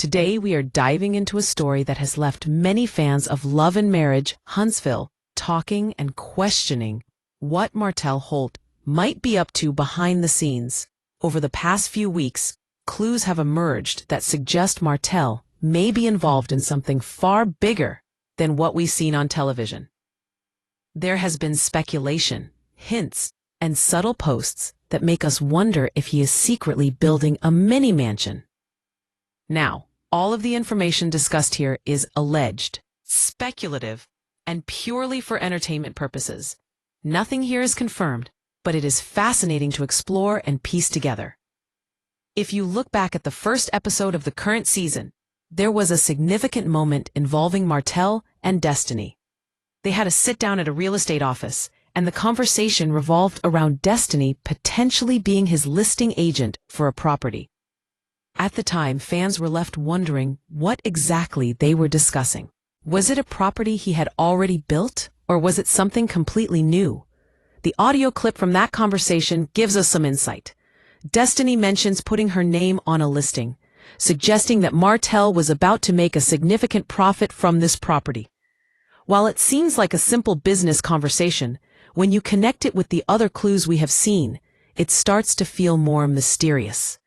Today we are diving into a story that has left many fans of Love and Marriage, Huntsville, talking and questioning what Martell Holt might be up to behind the scenes. Over the past few weeks, clues have emerged that suggest Martell may be involved in something far bigger than what we've seen on television. There has been speculation, hints, and subtle posts that make us wonder if he is secretly building a mini mansion. Now, all of the information discussed here is alleged, speculative, and purely for entertainment purposes. Nothing here is confirmed, but it is fascinating to explore and piece together. If you look back at the first episode of the current season, there was a significant moment involving Martell and Destiny. They had a sit-down at a real estate office, and the conversation revolved around Destiny potentially being his listing agent for a property. At the time, fans were left wondering what exactly they were discussing. Was it a property he had already built, or was it something completely new? The audio clip from that conversation gives us some insight. Destiny mentions putting her name on a listing, suggesting that Martell was about to make a significant profit from this property. While it seems like a simple business conversation, when you connect it with the other clues we have seen, it starts to feel more mysterious.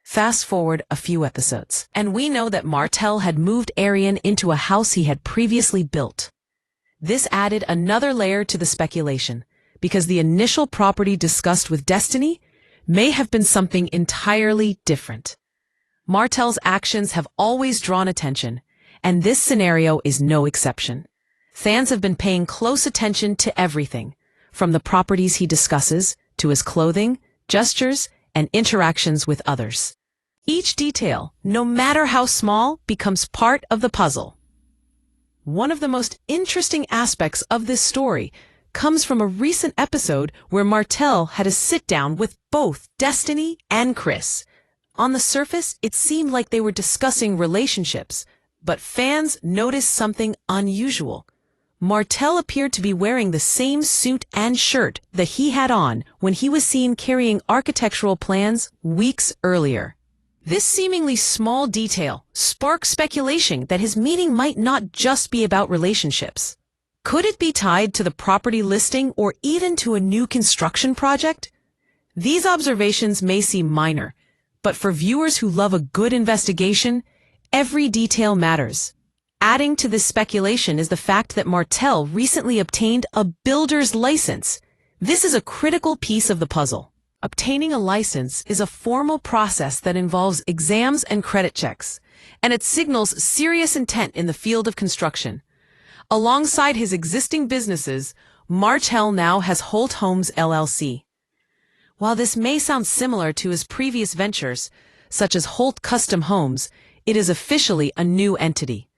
Fast forward a few episodes, and we know that Martell had moved Arian into a house he had previously built. This added another layer to the speculation, because the initial property discussed with Destiny may have been something entirely different. Martell's actions have always drawn attention, and this scenario is no exception. Fans have been paying close attention to everything, from the properties he discusses to his clothing, gestures, and interactions with others. Each detail, no matter how small, becomes part of the puzzle. One of the most interesting aspects of this story comes from a recent episode where Martell had a sit-down with both Destiny and Chris. On the surface, it seemed like they were discussing relationships, but fans noticed something unusual. Martell appeared to be wearing the same suit and shirt that he had on when he was seen carrying architectural plans weeks earlier. This seemingly small detail sparked speculation that his meeting might not just be about relationships. Could it be tied to the property listing or even to a new construction project? These observations may seem minor, but for viewers who love a good investigation, every detail matters. Adding to this speculation is the fact that Martell recently obtained a builder's license. This is a critical piece of the puzzle. Obtaining a license is a formal process that involves exams and credit checks, and it signals serious intent in the field of construction. Alongside his existing businesses, Martell now has Holt Homes LLC. While this may sound similar to his previous ventures, such as Holt Custom Homes, it is officially a new entity.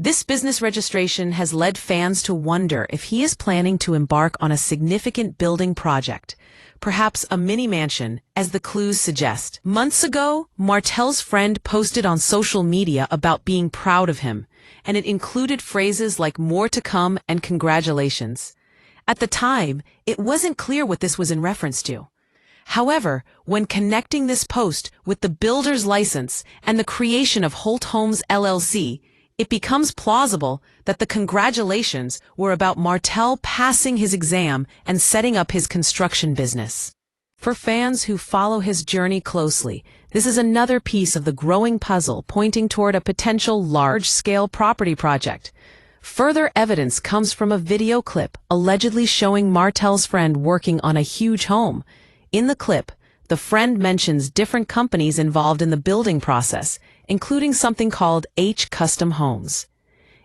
This business registration has led fans to wonder if he is planning to embark on a significant building project, perhaps a mini mansion, as the clues suggest. Months ago, Martell's friend posted on social media about being proud of him, and it included phrases like "more to come" and "congratulations." At the time, it wasn't clear what this was in reference to. However, when connecting this post with the builder's license and the creation of Holt Homes LLC, it becomes plausible that the congratulations were about Martell passing his exam and setting up his construction business. For fans who follow his journey closely, this is another piece of the growing puzzle pointing toward a potential large-scale property project. Further evidence comes from a video clip allegedly showing Martell's friend working on a huge home. In the clip, the friend mentions different companies involved in the building process, including something called LAMH Custom Homes.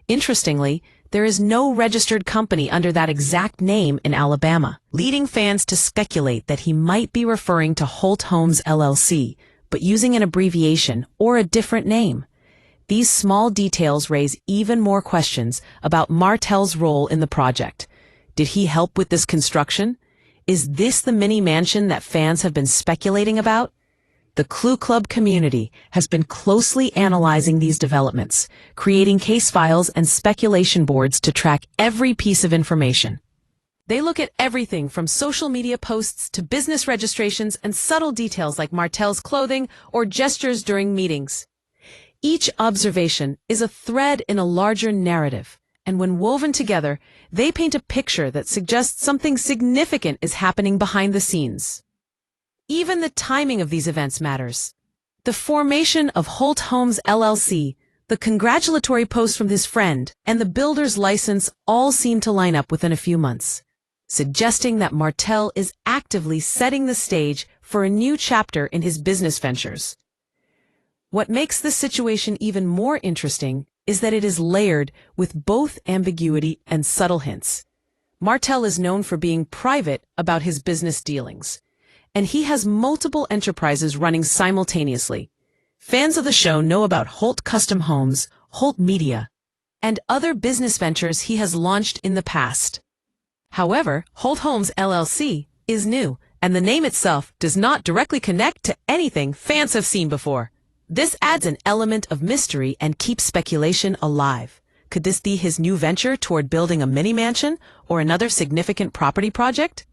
Interestingly, there is no registered company under that exact name in Alabama, leading fans to speculate that he might be referring to Holt Homes LLC, but using an abbreviation or a different name. These small details raise even more questions about Martell's role in the project. Did he help with this construction? Is this the mini mansion that fans have been speculating about? The Clue Club community has been closely analyzing these developments, creating case files and speculation boards to track every piece of information. They look at everything from social media posts to business registrations and subtle details like Martell's clothing or gestures during meetings. Each observation is a thread in a larger narrative, and when woven together, they paint a picture that suggests something significant is happening behind the scenes. Even the timing of these events matters. The formation of Holt Homes LLC, the congratulatory post from his friend, and the builder's license all seem to line up within a few months, suggesting that Martell is actively setting the stage for a new chapter in his business ventures. What makes this situation even more interesting is that it is layered with both ambiguity and subtle hints. Martell is known for being private about his business dealings, and he has multiple enterprises running simultaneously. Fans of the show know about Holt Custom Homes, Holt Media, and other business ventures he has launched in the past. However, Holt Homes LLC is new, and the name itself does not directly connect to anything fans have seen before. This adds an element of mystery and keeps speculation alive. Could this be his new venture toward building a mini mansion or another significant property project?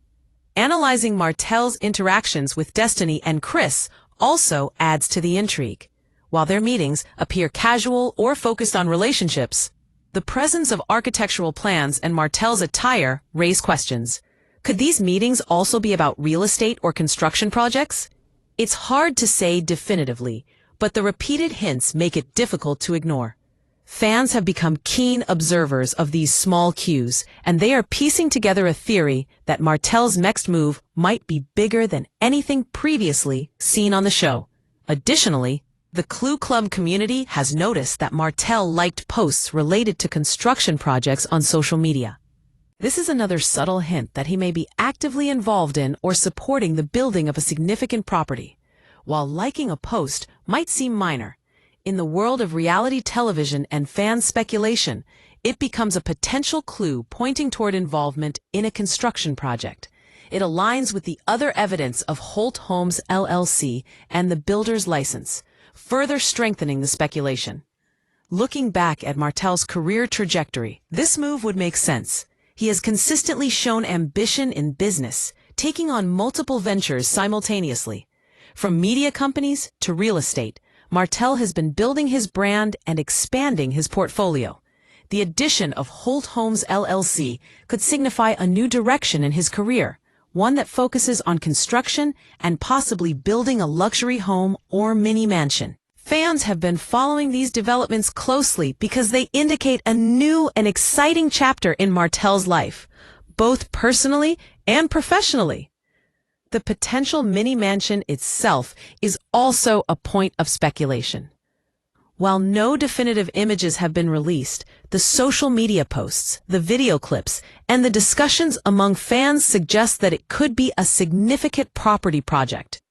Analyzing Martell's interactions with Destiny and Chris also adds to the intrigue. While their meetings appear casual or focused on relationships, the presence of architectural plans and Martell's attire raise questions. Could these meetings also be about real estate or construction projects? It's hard to say definitively, but the repeated hints make it difficult to ignore. Fans have become keen observers of these small cues, and they are piecing together a theory that Martell's next move might be bigger than anything previously seen on the show. Additionally, the Clue Club community has noticed that Martell liked posts related to construction projects on social media. This is another subtle hint that he may be actively involved in or supporting the building of a significant property. While liking a post might seem minor, in the world of reality television and fan speculation, it becomes a potential clue pointing toward involvement in a construction project. It aligns with the other evidence of Holt Homes LLC and the builder's license, further strengthening the speculation. Looking back at Martell's career trajectory, this move would make sense. He has consistently shown ambition in business, taking on multiple ventures simultaneously. From media companies to real estate, Martell has been building his brand and expanding his portfolio. The addition of Holt Homes LLC could signify a new direction in his career, one that focuses on construction and possibly building a luxury home or mini mansion. Fans have been following these developments closely because they indicate a new and exciting chapter in Martell's life, both personally and professionally. The potential mini mansion itself is also a point of speculation. While no definitive images have been released, the social media posts, the video clips, and the discussions among fans suggest that it could be a significant property project.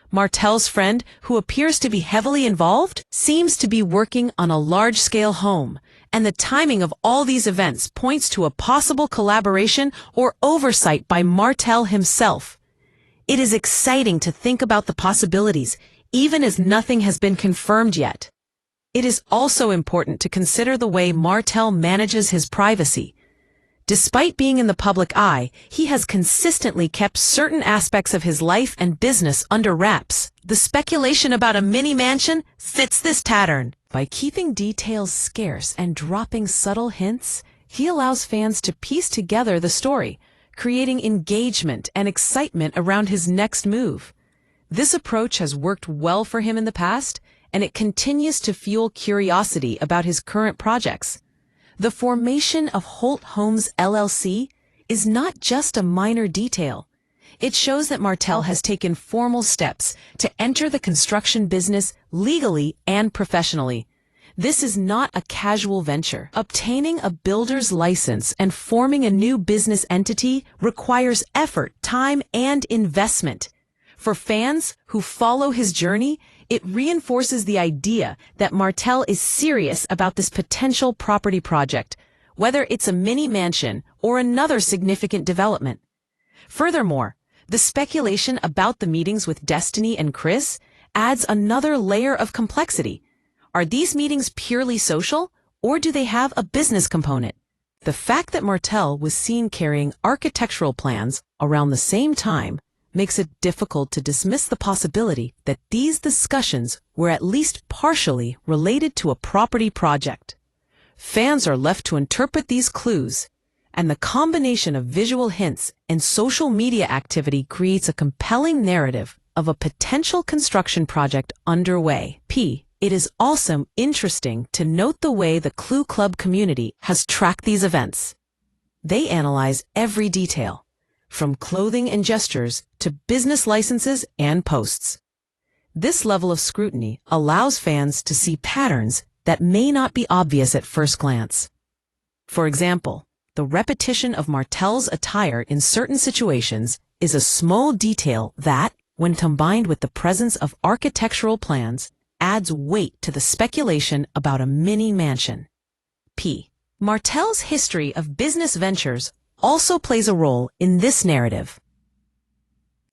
Martell's friend, who appears to be heavily involved, seems to be working on a large-scale home, and the timing of all these events points to a possible collaboration or oversight by Martell himself. It is exciting to think about the possibilities, even as nothing has been confirmed yet. It is also important to consider the way Martell manages his privacy. Despite being in the public eye, he has consistently kept certain aspects of his life and business under wraps. The speculation about a mini mansion fits this pattern. By keeping details scarce and dropping subtle hints, he allows fans to piece together the story, creating engagement and excitement around his next move. This approach has worked well for him in the past, and it continues to fuel curiosity about his current projects. The formation of Holt Homes LLC is not just a minor detail. It shows that Martell has taken formal steps to enter the construction business legally and professionally. This is not a casual venture. Obtaining a builder's license and forming a new business entity requires effort, time, and investment. For fans who follow his journey, it reinforces the idea that Martell is serious about this potential property project, whether it's a mini mansion or another significant development. Furthermore, the speculation about the meetings with Destiny and Chris adds another layer of complexity. Are these meetings purely social, or do they have a business component? The fact that Martell was seen carrying architectural plans around the same time makes it difficult to dismiss the possibility that these discussions were at least partially related to a property project. Fans are left to interpret these clues, and the combination of visual hints and social media activity creates a compelling narrative of a potential construction project underway. It is also interesting to note the way the Clue Club community has tracked these events. They analyze every detail, from clothing and gestures to business licenses and posts. This level of scrutiny allows fans to see patterns that may not be obvious at first glance. For example, the repetition of Martell's attire in certain situations is a small detail that, when combined with the presence of architectural plans, adds weight to the speculation about a mini mansion. Martell's history of business ventures also plays a role in this narrative.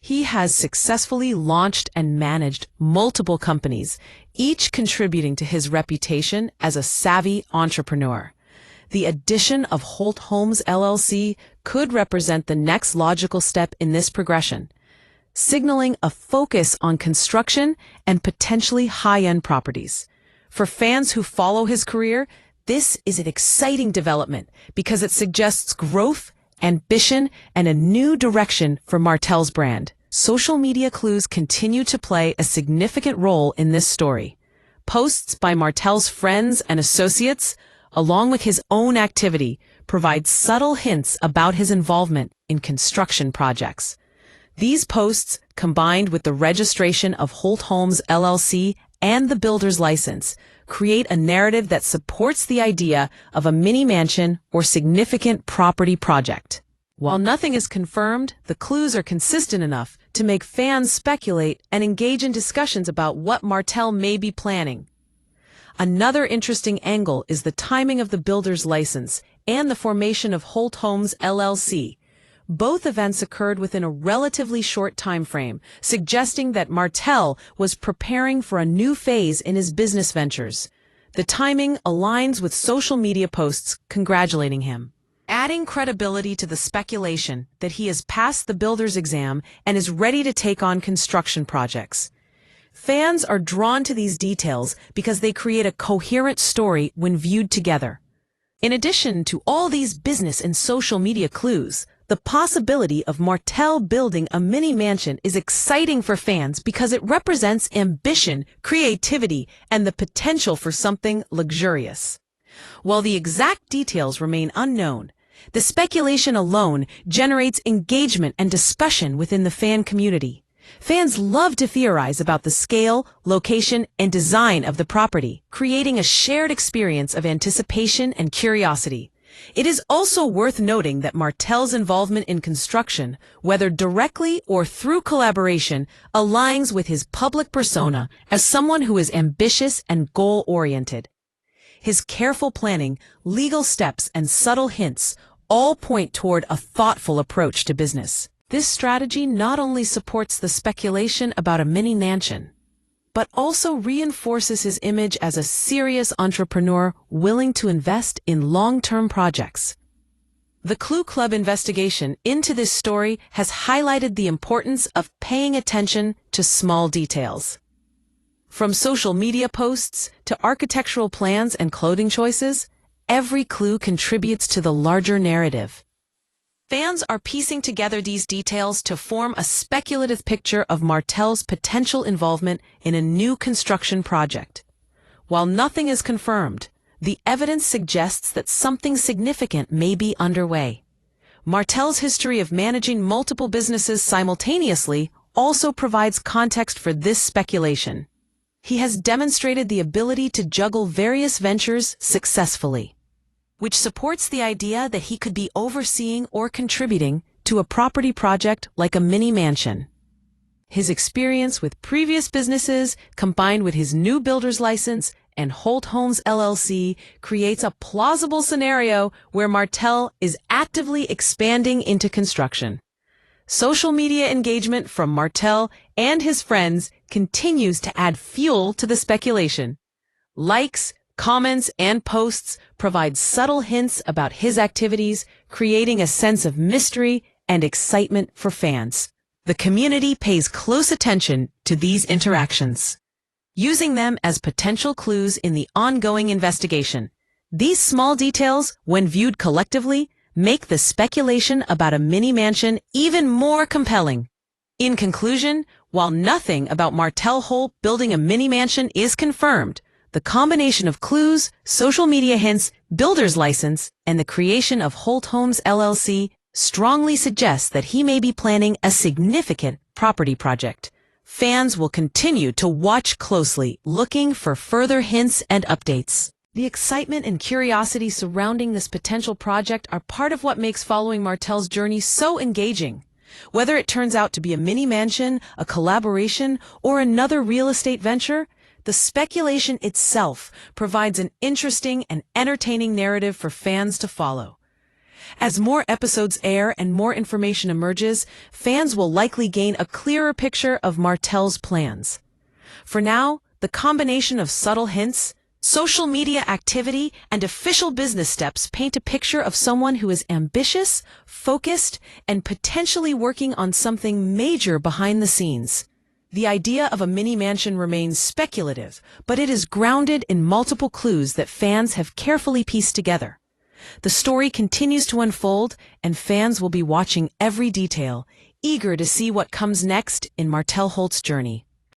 He has successfully launched and managed multiple companies, each contributing to his reputation as a savvy entrepreneur. The addition of Holt Homes LLC could represent the next logical step in this progression, signaling a focus on construction and potentially high-end properties. For fans who follow his career, this is an exciting development because it suggests growth, ambition, and a new direction for Martell's brand. Social media clues continue to play a significant role in this story. Posts by Martell's friends and associates, along with his own activity, provide subtle hints about his involvement in construction projects. These posts, combined with the registration of Holt Homes LLC and the builder's license, create a narrative that supports the idea of a mini mansion or significant property project. While nothing is confirmed, the clues are consistent enough to make fans speculate and engage in discussions about what Martell may be planning. Another interesting angle is the timing of the builder's license and the formation of Holt Homes LLC. Both events occurred within a relatively short time frame, suggesting that Martell was preparing for a new phase in his business ventures. The timing aligns with social media posts congratulating him, adding credibility to the speculation that he has passed the builder's exam and is ready to take on construction projects. Fans are drawn to these details because they create a coherent story when viewed together. In addition to all these business and social media clues, the possibility of Martell building a mini mansion is exciting for fans because it represents ambition, creativity, and the potential for something luxurious. While the exact details remain unknown, the speculation alone generates engagement and discussion within the fan community. Fans love to theorize about the scale, location, and design of the property, creating a shared experience of anticipation and curiosity. It is also worth noting that Martell's involvement in construction, whether directly or through collaboration, aligns with his public persona as someone who is ambitious and goal-oriented. His careful planning, legal steps, and subtle hints all point toward a thoughtful approach to business. This strategy not only supports the speculation about a mini mansion, but also reinforces his image as a serious entrepreneur willing to invest in long-term projects. The Clue Club investigation into this story has highlighted the importance of paying attention to small details. From social media posts to architectural plans and clothing choices, every clue contributes to the larger narrative. Fans are piecing together these details to form a speculative picture of Martell's potential involvement in a new construction project. While nothing is confirmed, the evidence suggests that something significant may be underway. Martell's history of managing multiple businesses simultaneously also provides context for this speculation. He has demonstrated the ability to juggle various ventures successfully, which supports the idea that he could be overseeing or contributing to a property project like a mini mansion. His experience with previous businesses, combined with his new builder's license and Holt Homes LLC, creates a plausible scenario where Martell is actively expanding into construction. Social media engagement from Martell and his friends continues to add fuel to the speculation. Likes, comments, and posts provide subtle hints about his activities, creating a sense of mystery and excitement for fans. The community pays close attention to these interactions, using them as potential clues in the ongoing investigation. These small details, when viewed collectively, make the speculation about a mini mansion even more compelling. In conclusion, while nothing about Martell Holt building a mini mansion is confirmed, the combination of clues, social media hints, builder's license, and the creation of Holt Homes LLC strongly suggests that he may be planning a significant property project. Fans will continue to watch closely, looking for further hints and updates. The excitement and curiosity surrounding this potential project are part of what makes following Martell's journey so engaging. Whether it turns out to be a mini mansion, a collaboration, or another real estate venture, the speculation itself provides an interesting and entertaining narrative for fans to follow. As more episodes air and more information emerges, fans will likely gain a clearer picture of Martell's plans. For now, the combination of subtle hints, social media activity, and official business steps paint a picture of someone who is ambitious, focused, and potentially working on something major behind the scenes. The idea of a mini mansion remains speculative, but it is grounded in multiple clues that fans have carefully pieced together. The story continues to unfold, and fans will be watching every detail, eager to see what comes next in Martell Holt's journey.